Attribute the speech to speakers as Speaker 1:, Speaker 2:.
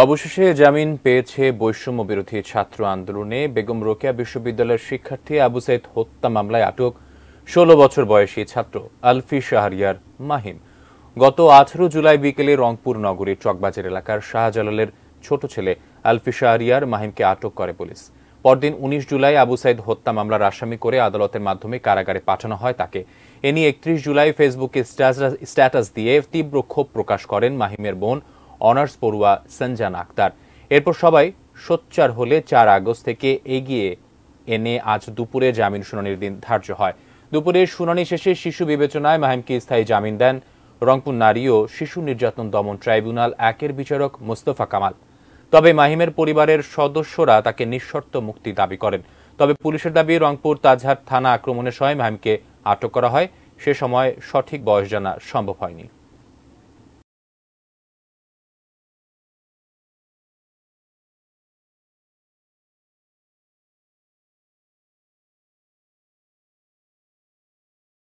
Speaker 1: অবশেষে জামিন পেয়েছে বৈষম্য বিরোধী ছাত্র আন্দোলনে বেগম রোকেয়া বিশ্ববিদ্যালয়ের শিক্ষার্থী আবু সাইদ হত্যা মামলায় আটক ১৬ বছর বয়সী ছাত্র আলফি শাহরিয়ার মাহিম। গত ১৮ জুলাই বিকেলে রংপুর নগরীর চকবাজার এলাকার শাহজালালের ছোট ছেলে আলফি শাহরিয়ার মাহিমকে আটক করে পুলিশ। পরদিন ১৯ জুলাই আবু সাইদ হত্যা মামলার আসামি করে আদালতের মাধ্যমে কারাগারে পাঠানো হয় তাকে। এ নিয়ে ৩১ জুলাই ফেসবুকে স্ট্যাটাস দিয়ে তীব্র ক্ষোভ প্রকাশ করেন মাহিমের বোন অনার্স পড়ুয়া সঞ্জানা আক্তার। এরপর সবাই সোচ্চার হলে ৪ আগস্ট থেকে এগিয়ে এনে আজ দুপুরে জামিন শুনানির দিন ধার্য হয়। দুপুরে শুনানি শেষে শিশু বিবেচনায় মাহিমকে স্থায়ী জামিন দেন রংপুর নারী ও শিশু নির্যাতন দমন ট্রাইব্যুনাল ১-এর বিচারক মোস্তফা কামাল। তবে মাহিমের পরিবারের সদস্যরা তাকে নিঃশর্ত মুক্তি দাবি করেন। তবে পুলিশের দাবি রংপুর তাজহাট থানা আক্রমণের সময় মাহিমকে আটক করা হয়, সে সময় সঠিক বয়স জানা সম্ভব হয়নি।